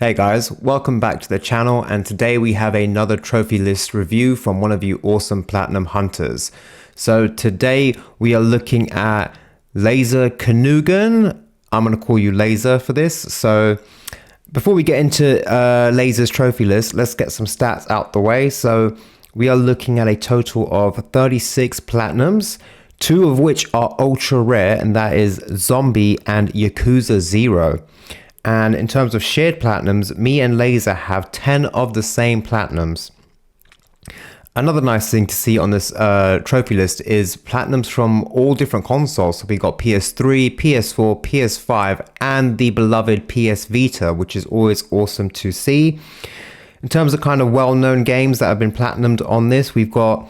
Hey guys, welcome back to the channel, and today we have another trophy list review from one of you awesome platinum hunters. So today we are looking at Laser Canugan. I'm going to call you Laser for this. So before we get into Laser's trophy list, let's get some stats out the way. So we are looking at a total of 36 platinums, 2 of which are ultra rare, and that is Zombie and Yakuza 0. And in terms of shared platinums, me and Laser have 10 of the same platinums. Another nice thing to see on this trophy list is platinums from all different consoles. So we got PS3, PS4, PS5, and the beloved PS Vita, which is always awesome to see. In terms of kind of well-known games that have been platinumed on this, we've got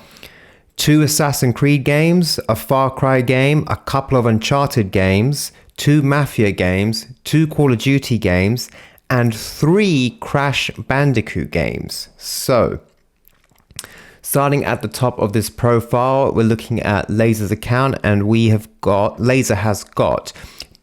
2 Assassin's Creed games, a Far Cry game, a couple of Uncharted games, 2 Mafia games, 2 Call of Duty games, and 3 Crash Bandicoot games. So, starting at the top of this profile, we're looking at Laser's account, and Laser has got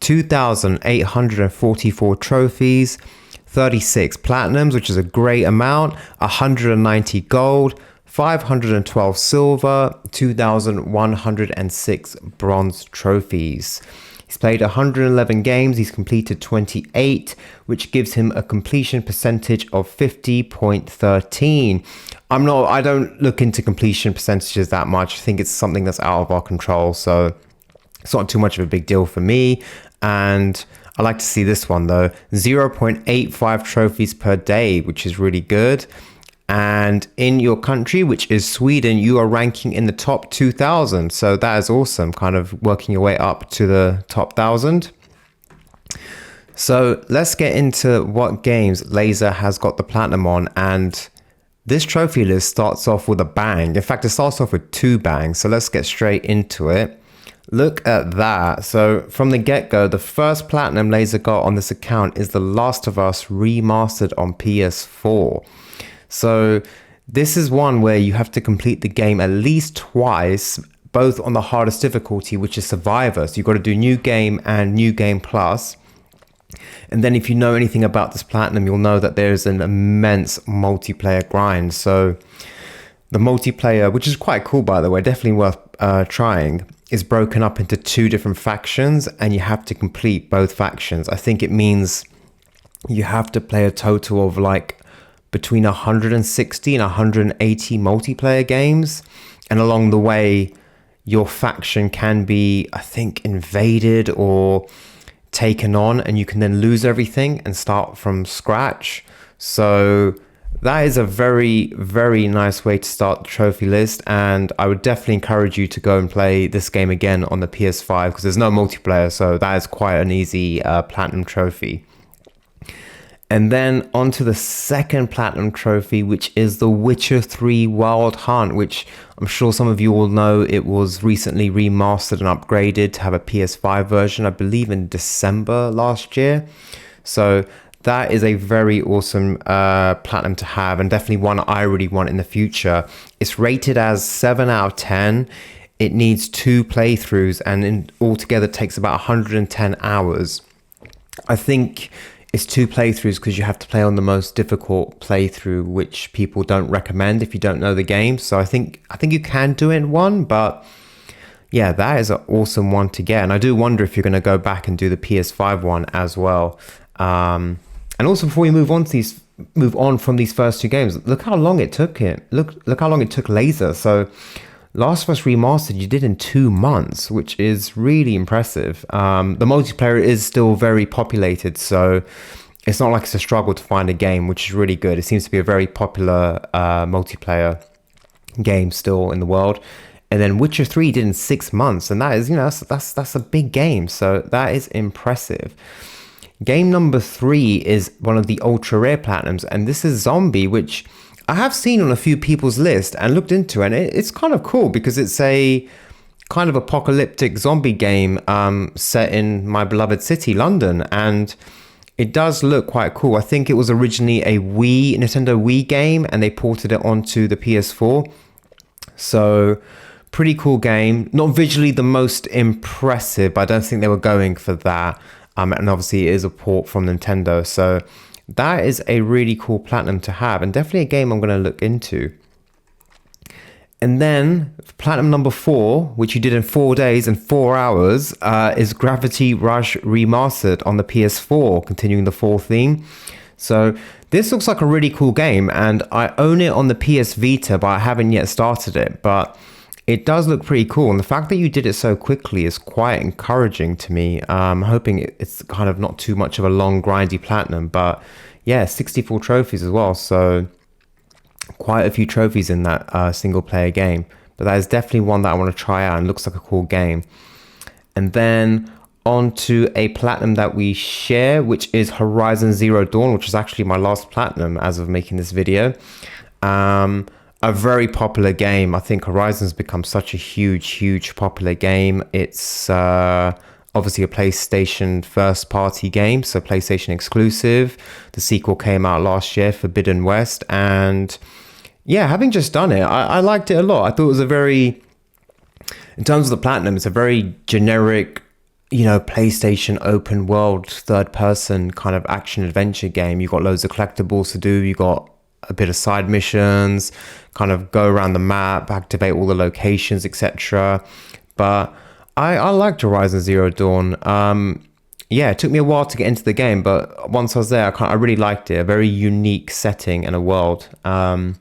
2,844 trophies, 36 platinums, which is a great amount, 190 gold, 512 silver, 2,106 bronze trophies. He's played 111 games, he's completed 28, which gives him a completion percentage of 50.13. I don't look into completion percentages that much. I think it's something that's out of our control, so it's not too much of a big deal for me. And I like to see this one though, 0.85 trophies per day, which is really good. And in your country, which is Sweden, you are ranking in the top 2,000. So that is awesome, kind of working your way up to the top 1,000. So let's get into what games Laser has got the platinum on. And this trophy list starts off with a bang. In fact, it starts off with 2 bangs. So let's get straight into it. Look at that. So from the get-go, the first platinum Laser got on this account is The Last of Us Remastered on PS4. So this is one where you have to complete the game at least twice, both on the hardest difficulty, which is Survivor. So you've got to do New Game and New Game Plus. And then if you know anything about this platinum, you'll know that there's an immense multiplayer grind. So the multiplayer, which is quite cool, by the way, definitely worth trying, is broken up into 2 different factions, and you have to complete both factions. I think it means you have to play a total of like between 160 and 180 multiplayer games, and along the way your faction can be, I think, invaded or taken on, and you can then lose everything and start from scratch. So that is a very, very nice way to start the trophy list, and I would definitely encourage you to go and play this game again on the PS5 because there's no multiplayer, so that is quite an easy platinum trophy. And then on to the second platinum trophy, which is The Witcher 3 Wild Hunt, which I'm sure some of you all know it was recently remastered and upgraded to have a PS5 version, I believe in December last year. So that is a very awesome platinum to have, and definitely one I really want in the future. It's rated as 7 out of 10. It needs 2 playthroughs, and altogether takes about 110 hours. I think it's 2 playthroughs because you have to play on the most difficult playthrough, which people don't recommend if you don't know the game. So I think you can do it in 1, but yeah, that is an awesome one to get. And I do wonder if you're going to go back and do the PS5 one as well. And also, before we move on from these first 2 games, look how long it took him. Look how long it took Laser. So Last of Us Remastered you did in 2 months, which is really impressive. The multiplayer is still very populated, so it's not like it's a struggle to find a game, which is really good. It seems to be a very popular multiplayer game still in the world. And then Witcher 3 did in 6 months, and that is, that's a big game, so that is impressive. Game number 3 is one of the ultra rare platinums, and this is Zombie, which I have seen on a few people's list and looked into, and it's kind of cool because it's a kind of apocalyptic zombie game set in my beloved city, London, and it does look quite cool. I think it was originally a Nintendo Wii game, and they ported it onto the PS4. So pretty cool game. Not visually the most impressive, but I don't think they were going for that. And obviously it is a port from Nintendo, so that is a really cool platinum to have, and definitely a game I'm going to look into. And then platinum number 4, which you did in 4 days and 4 hours, is Gravity Rush Remastered on the PS4, continuing the 4 theme. So this looks like a really cool game, and I own it on the PS Vita, but I haven't yet started it. But it does look pretty cool, and the fact that you did it so quickly is quite encouraging to me. I'm hoping it's kind of not too much of a long, grindy platinum, but yeah, 64 trophies as well. So quite a few trophies in that single player game, but that is definitely one that I want to try out and looks like a cool game. And then on to a platinum that we share, which is Horizon Zero Dawn, which is actually my last platinum as of making this video. A very popular game. I think Horizon's become such a huge popular game. It's obviously a PlayStation first party game, so PlayStation exclusive. The sequel came out last year, Forbidden West, and yeah, having just done it, I liked it a lot. I thought it was a very, in terms of the platinum, it's a very generic, you know, PlayStation open world, third person kind of action adventure game. You got loads of collectibles to do. You got a bit of side missions, kind of go around the map, activate all the locations, etc. But I liked Horizon Zero Dawn. Yeah, it took me a while to get into the game, but once I was there, I really liked it. A very unique setting and a world. And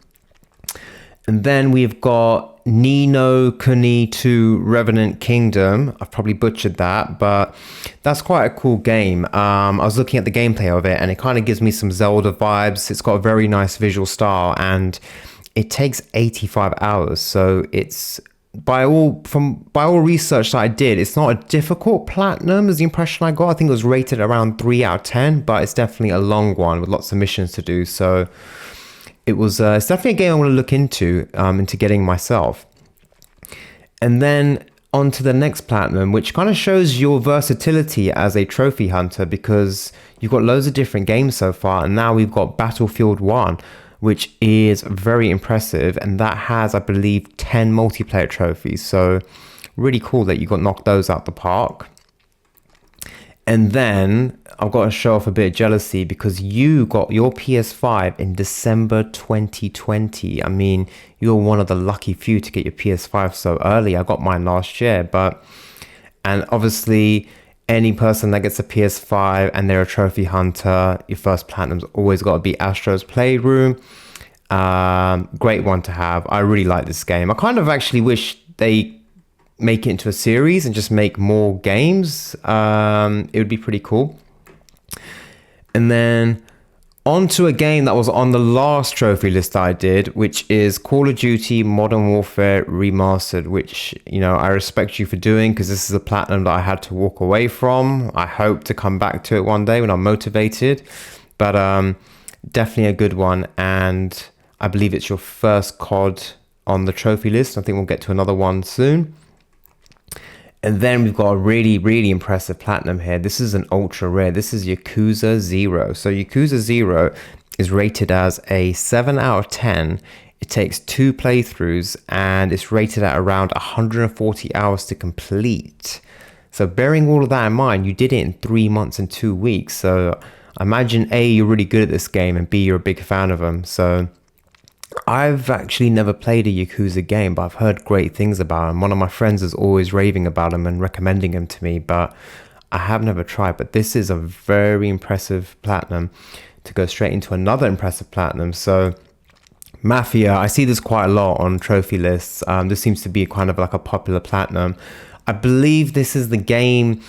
then we've got Ni no Kuni 2 Revenant Kingdom. I've probably butchered that, but that's quite a cool game. I was looking at the gameplay of it, and it kind of gives me some Zelda vibes. It's got a very nice visual style, and it takes 85 hours. So it's, by all research that I did, it's not a difficult platinum, is the impression I got. I think it was rated around 3 out of 10, but it's definitely a long one with lots of missions to do. So it's definitely a game I want to look into getting myself. And then on to the next platinum, which kind of shows your versatility as a trophy hunter, because you've got loads of different games so far, and now we've got Battlefield 1, which is very impressive, and that has, I believe, 10 multiplayer trophies. So really cool that you got knocked those out the park. And then I've got to show off a bit of jealousy, because you got your PS5 in December 2020. I mean, you're one of the lucky few to get your PS5 so early. I got mine last year, and obviously any person that gets a PS5 and they're a trophy hunter, your first platinum's always got to be Astro's Playroom. Great one to have. I really like this game. I kind of actually wish they make it into a series and just make more games. It would be pretty cool. And then on to a game that was on the last trophy list I did, which is Call of Duty Modern Warfare Remastered, which, you know, I respect you for doing, because this is a platinum that I had to walk away from. I hope to come back to it one day when I'm motivated, but definitely a good one. And I believe it's your first COD on the trophy list. I think we'll get to another one soon. And then we've got a really impressive platinum here. This is an ultra rare. This is Yakuza 0. So Yakuza 0 is rated as a 7 out of 10. It takes 2 playthroughs, and it's rated at around 140 hours to complete. So bearing all of that in mind, you did it in 3 months and 2 weeks. So I imagine A, you're really good at this game, and B, you're a big fan of them. So I've actually never played a Yakuza game, but I've heard great things about them. One of my friends is always raving about them and recommending them to me, but I have never tried. But this is a very impressive platinum to go straight into another impressive platinum. So Mafia, I see this quite a lot on trophy lists. This seems to be kind of like a popular platinum. I believe this is the game,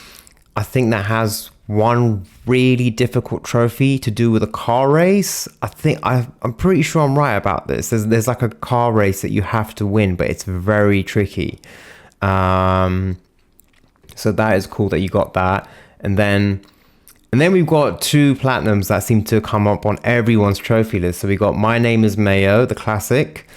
I think, that has one really difficult trophy to do with a car race. I'm pretty sure I'm right about this. There's like a car race that you have to win, but it's very tricky. So that is cool that you got that. And then we've got 2 platinums that seem to come up on everyone's trophy list. So we got My Name is Mayo, the classic.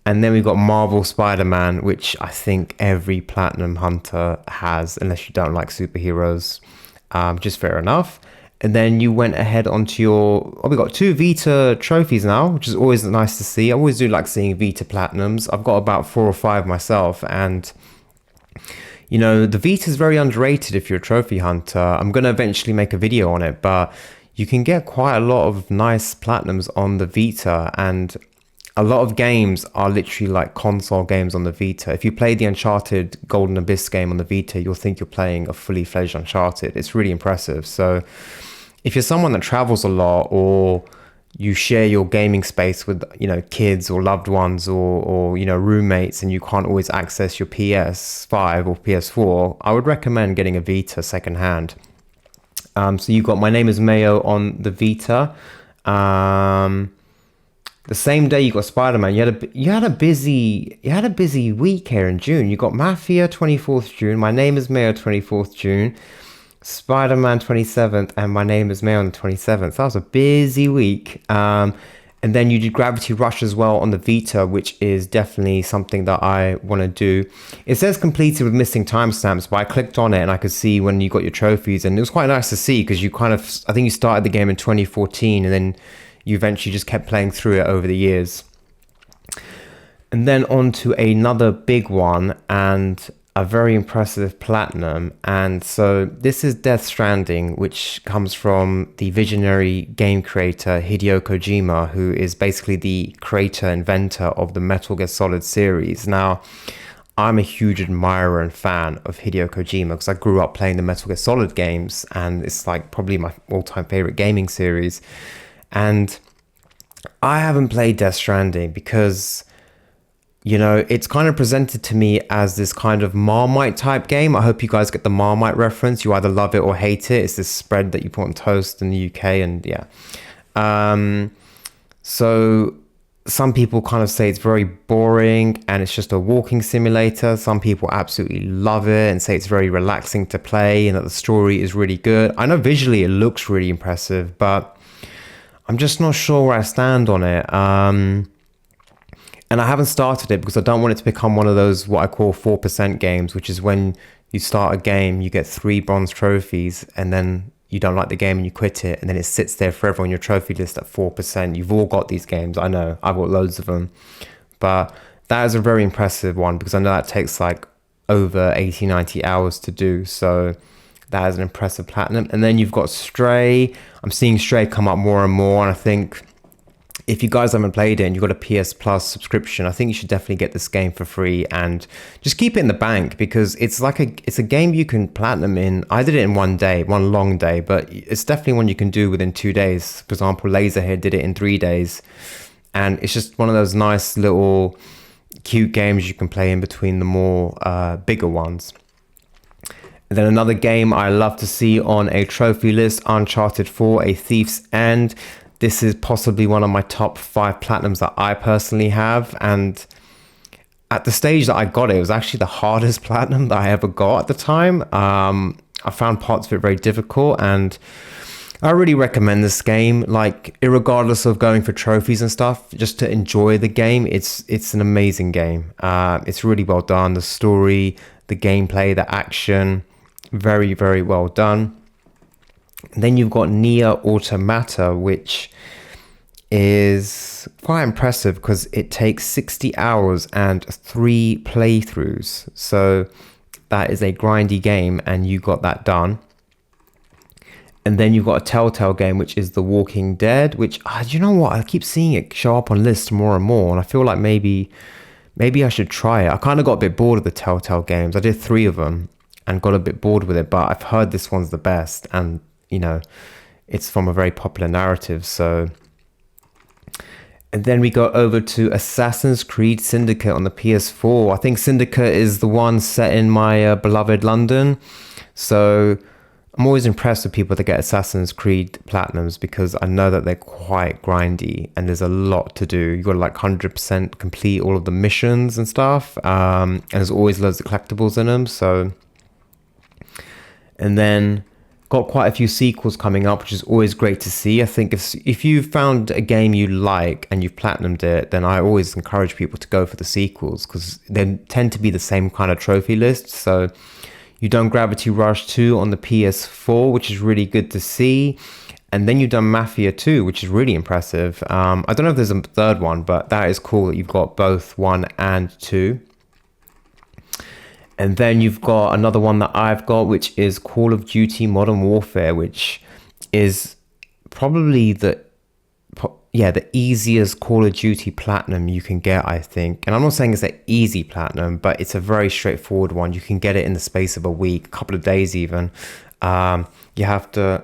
And then we've got Marvel Spider-Man, which I think every platinum hunter has, unless you don't like superheroes. Just fair enough. And then you went ahead onto we got 2 Vita trophies now, which is always nice to see. I always do like seeing Vita platinums. I've got about 4 or 5 myself, and you know, the Vita is very underrated if you're a trophy hunter. I'm going to eventually make a video on it, but you can get quite a lot of nice platinums on the Vita, and a lot of games are literally like console games on the Vita. If you play the Uncharted Golden Abyss game on the Vita, you'll think you're playing a fully fledged Uncharted. It's really impressive. So if you're someone that travels a lot, or you share your gaming space with, kids or loved ones, or roommates, and you can't always access your PS5 or PS4, I would recommend getting a Vita secondhand. So you got My Name is Mayo on the Vita. The same day you got Spider-Man. You had a busy week here in June. You got Mafia 24th June, My Name is Mayo 24th June, Spider-Man 27th, and My Name is Mayo on the 27th. That was a busy week. And then you did Gravity Rush as well on the Vita, which is definitely something that I want to do. It says completed with missing timestamps, but I clicked on it and I could see when you got your trophies, and it was quite nice to see, because I think you started the game in 2014 and then you eventually just kept playing through it over the years. And then on to another big one, and a very impressive platinum. And so this is Death Stranding, which comes from the visionary game creator Hideo Kojima, who is basically the creator, inventor of the Metal Gear Solid series. Now, I'm a huge admirer and fan of Hideo Kojima because I grew up playing the Metal Gear Solid games, and it's like probably my all-time favorite gaming series. And I haven't played Death Stranding because, it's kind of presented to me as this kind of Marmite type game. I hope you guys get the Marmite reference. You either love it or hate it. It's this spread that you put on toast in the UK, and yeah. So some people kind of say it's very boring and it's just a walking simulator. Some people absolutely love it and say it's very relaxing to play and that the story is really good. I know visually it looks really impressive, but I'm just not sure where I stand on it. And I haven't started it because I don't want it to become one of those what I call 4% games, which is when you start a game, you get 3 bronze trophies, and then you don't like the game and you quit it, and then it sits there forever on your trophy list at 4%. You've all got these games. I know. I've got loads of them. But that is a very impressive one because I know that takes like over 80, 90 hours to do. So that is an impressive platinum. And then you've got Stray. I'm seeing Stray come up more and more, and I think if you guys haven't played it and you've got a PS Plus subscription, I think you should definitely get this game for free and just keep it in the bank, because it's a game you can platinum in. I did it in one long day, but it's definitely one you can do within 2 days. For example, Laserhead did it in 3 days, and it's just one of those nice little cute games you can play in between the more bigger ones. And then another game I love to see on a trophy list, Uncharted 4: A Thief's End. This is possibly one of my top 5 platinums that I personally have. And at the stage that I got it, it was actually the hardest platinum that I ever got at the time. I found parts of it very difficult, and I really recommend this game. Like, irregardless of going for trophies and stuff, just to enjoy the game, it's an amazing game. It's really well done. The story, the gameplay, the action, very, very well done. And then you've got Nier Automata, which is quite impressive because it takes 60 hours and 3 playthroughs. So that is a grindy game, and you got that done. And then you've got a Telltale game, which is The Walking Dead, which, you know what? I keep seeing it show up on lists more and more, and I feel like maybe I should try it. I kind of got a bit bored of the Telltale games. I did 3 of them and got a bit bored with it, but I've heard this one's the best, and it's from a very popular narrative. So, and then we go over to Assassin's Creed Syndicate on the PS4. I think Syndicate is the one set in my beloved London. So I'm always impressed with people that get Assassin's Creed Platinums, because I know that they're quite grindy and there's a lot to do. You got to like 100% complete all of the missions and stuff. And there's always loads of collectibles in them. So, and then got quite a few sequels coming up, which is always great to see. I think if you found a game you like and you've platinumed it, then I always encourage people to go for the sequels, because they tend to be the same kind of trophy list. So you've done Gravity Rush 2 on the PS4, which is really good to see. And then you've done Mafia 2, which is really impressive. I don't know if there's a third one, but that is cool that you've got both 1 and 2. And then you've got another one that I've got, which is Call of Duty Modern Warfare, which is probably the easiest Call of Duty platinum you can get, I think. And I'm not saying it's an easy platinum, but it's a very straightforward one. You can get it in the space of a week, a couple of days even. You have to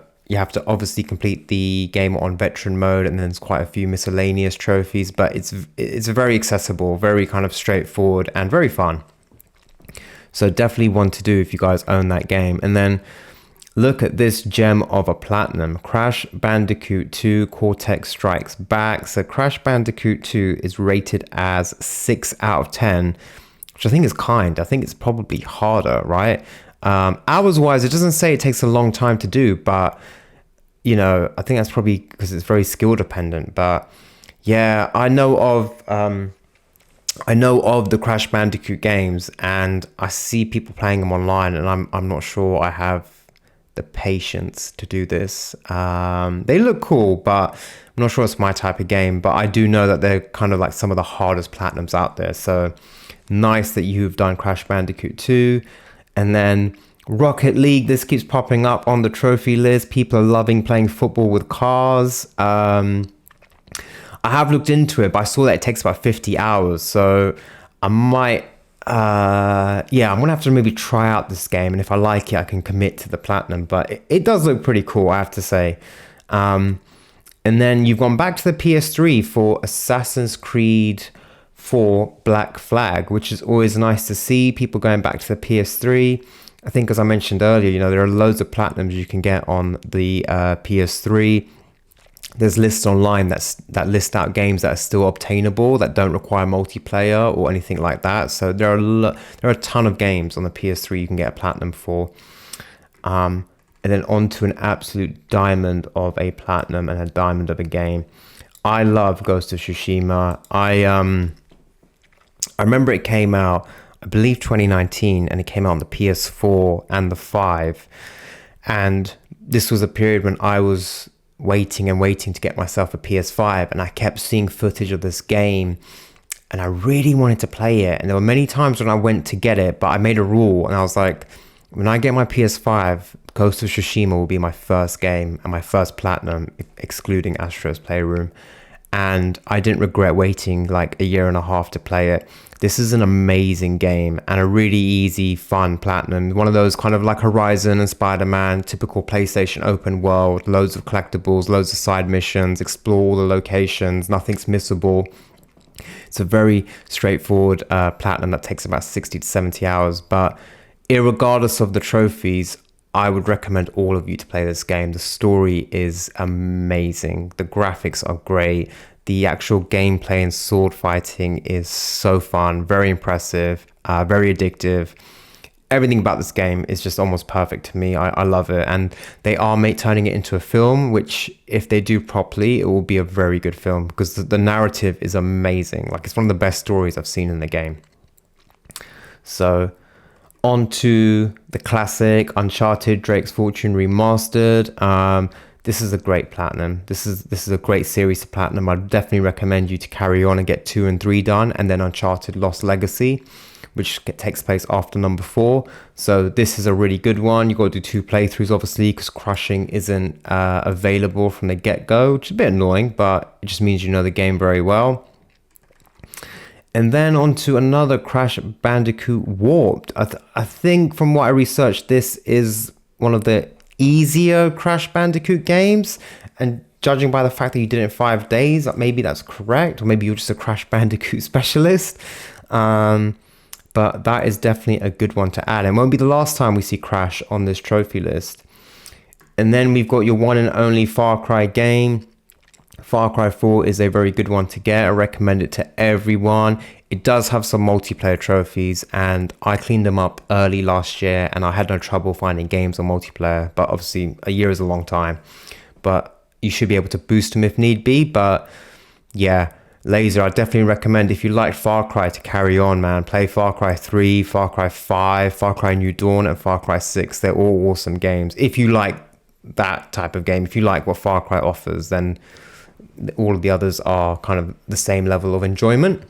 obviously complete the game on veteran mode, and then there's quite a few miscellaneous trophies, but it's very accessible, very kind of straightforward, and very fun. So definitely one to do if you guys own that game. And then look at this gem of a platinum, Crash Bandicoot 2 Cortex Strikes Back. So Crash Bandicoot 2 is rated as 6 out of 10, which I think is kind. I think it's probably harder, right? Hours wise, it doesn't say it takes a long time to do, but you know, I think that's probably because it's very skill dependent. But yeah, I know of the Crash Bandicoot games, and I see people playing them online, and I'm not sure I have the patience to do this. They look cool, but I'm not sure it's my type of game. But I do know that they're kind of like some of the hardest platinums out there. So nice that you've done Crash Bandicoot 2. And then Rocket League, this keeps popping up on the trophy list. People are loving playing football with cars. I have looked into it, but I saw that it takes about 50 hours. So I might, I'm going to have to maybe try out this game. And if I like it, I can commit to the platinum. But it does look pretty cool, I have to say. And then you've gone back to the PS3 for Assassin's Creed 4 Black Flag, which is always nice to see people going back to the PS3. I think, as I mentioned earlier, you know, there are loads of platinums you can get on the PS3. There's lists online that list out games that are still obtainable, that don't require multiplayer or anything like that. So there are a ton of games on the PS3 you can get a platinum for. And then on to an absolute diamond of a platinum and a diamond of a game. I love Ghost of Tsushima. I remember it came out, I believe 2019, and it came out on the PS4 and the 5. And this was a period when I was waiting to get myself a PS5, and I kept seeing footage of this game, and I really wanted to play it. And there were many times when I went to get it, but I made a rule, and I was like, when I get my PS5, Ghost of Tsushima will be my first game and my first platinum, excluding Astro's Playroom. And I didn't regret waiting like a year and a half to play it. This is an amazing game and a really easy, fun platinum. One of those kind of like Horizon and Spider-Man, typical PlayStation open world, loads of collectibles, loads of side missions, explore all the locations, nothing's missable. It's a very straightforward platinum that takes about 60 to 70 hours. But irregardless of the trophies, I would recommend all of you to play this game. The story is amazing. The graphics are great. The actual gameplay and sword fighting is so fun, very impressive, very addictive. Everything about this game is just almost perfect to me. I love it. And they are turning it into a film, which if they do properly, it will be a very good film because the narrative is amazing. Like, it's one of the best stories I've seen in the game. So on to the classic Uncharted Drake's Fortune Remastered. This is a great platinum. This is a great series to platinum. I'd definitely recommend you to carry on and get 2 and 3 done, and then Uncharted Lost Legacy, which takes place after number 4. So this is a really good one. You got to do 2 playthroughs, obviously, because crushing isn't available from the get-go, which is a bit annoying, but it just means you know the game very well. And then on to another Crash Bandicoot Warped. I think from what I researched, this is one of the easier Crash Bandicoot games, and judging by the fact that you did it in 5 days, maybe that's correct, or maybe you're just a Crash Bandicoot specialist. But that is definitely a good one to add, and won't be the last time we see Crash on this trophy list. And then we've got your one and only Far Cry game. Far Cry 4 is a very good one to get. I recommend it to everyone. It does have some multiplayer trophies, and I cleaned them up early last year, and I had no trouble finding games on multiplayer. But obviously, a year is a long time. But you should be able to boost them if need be. But yeah, Laser, I definitely recommend, if you like Far Cry, to carry on, man. Play Far Cry 3, Far Cry 5, Far Cry New Dawn, and Far Cry 6. They're all awesome games. If you like that type of game, if you like what Far Cry offers, then all of the others are kind of the same level of enjoyment.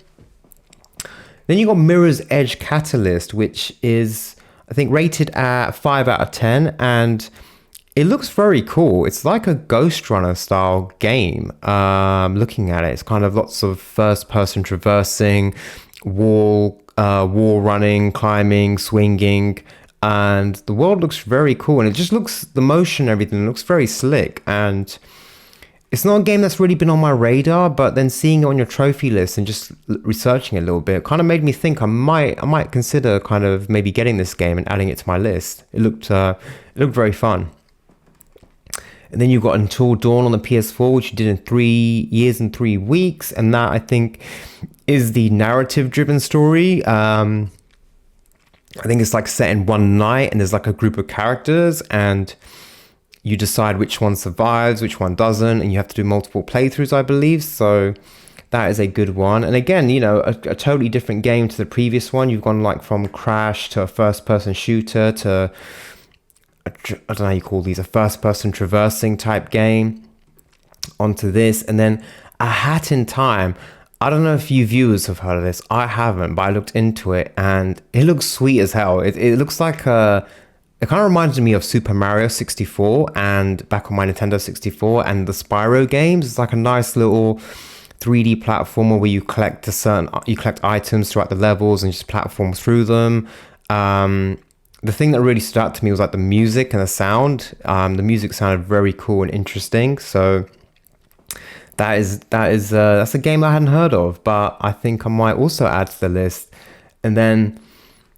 Then you got Mirror's Edge Catalyst, which is, I think, rated at 5 out of 10, and It looks very cool. It's like a Ghost Runner style game. Looking at it, it's kind of lots of first person traversing, wall running, climbing, swinging, and the world looks very cool. And it just looks, the motion, everything looks very slick. And it's not a game that's really been on my radar, but then seeing it on your trophy list and just researching it a little bit kind of made me think I might consider kind of maybe getting this game and adding it to my list. It looked very fun. And then you've got Until Dawn on the PS4, which you did in 3 years and 3 weeks. And that, I think, is the narrative-driven story. I think it's like set in one night, and there's like a group of characters, and you decide which one survives, which one doesn't, and you have to do multiple playthroughs, I believe. So that is a good one. And again, you know, a totally different game to the previous one. You've gone like from Crash to a first-person shooter to I don't know how you call these, a first-person traversing type game onto this. And then A Hat in Time. I don't know if you viewers have heard of this. I haven't, but I looked into it and it looks sweet as hell. It looks like it kind of reminds me of Super Mario 64 and back on my Nintendo 64 and the Spyro games. It's like a nice little 3D platformer where you collect items throughout the levels and just platform through them. The thing that really stood out to me was like the music and the sound. The music sounded very cool and interesting. So that's a game I hadn't heard of, but I think I might also add to the list. And then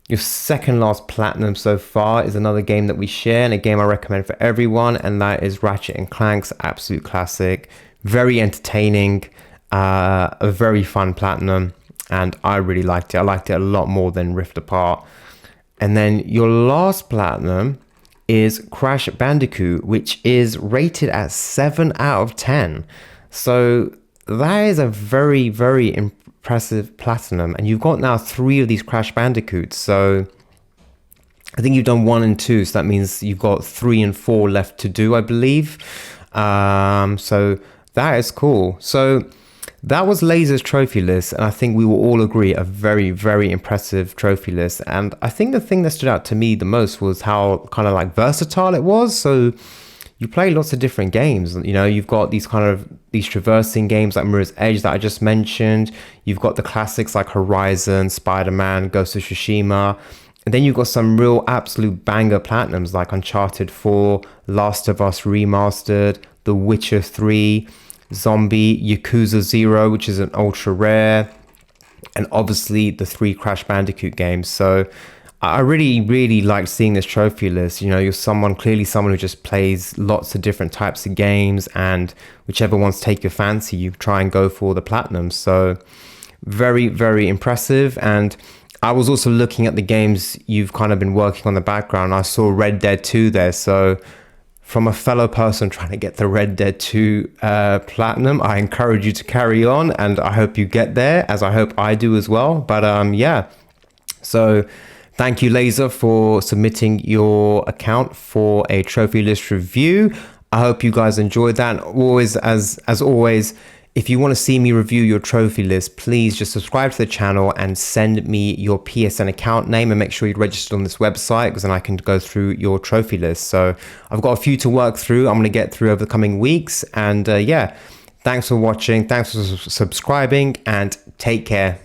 your second last platinum so far is another game that we share, and a game I recommend for everyone, and that is Ratchet and Clank's absolute classic. Very entertaining, a very fun platinum, and I really liked it. I liked it a lot more than Rift Apart. And then your last platinum is Crash Bandicoot, which is rated at 7 out of 10. So that is a very, very impressive platinum. And you've got now 3 of these Crash Bandicoots. So I think you've done 1 and 2. So that means you've got 3 and 4 left to do, I believe. So that is cool. So that was Laser's trophy list, and I think we will all agree a very, very impressive trophy list. And I think the thing that stood out to me the most was how kind of like versatile it was. So you play lots of different games. You know, you've got these traversing games like Mirror's Edge that I just mentioned. You've got the classics like Horizon, Spider-Man, Ghost of Tsushima. And then you've got some real absolute banger platinums like Uncharted 4, Last of Us Remastered, The Witcher 3, Zombie, Yakuza 0, which is an ultra rare, and obviously the 3 Crash Bandicoot games. So I really, really like seeing this trophy list. You know, you're clearly someone who just plays lots of different types of games, and whichever ones take your fancy, you try and go for the platinum. So very, very impressive. And I was also looking at the games you've kind of been working on the background. I saw Red Dead 2 there. So from a fellow person trying to get the Red Dead 2 platinum, I encourage you to carry on, and I hope you get there, as I hope I do as well. But yeah, so thank you, Laser, for submitting your account for a trophy list review. I hope you guys enjoyed that. Always, as always, if you want to see me review your trophy list, please just subscribe to the channel and send me your PSN account name, and make sure you're registered on this website, because then I can go through your trophy list. So I've got a few to work through. I'm going to get through over the coming weeks. And yeah, thanks for watching. Thanks for subscribing, and take care.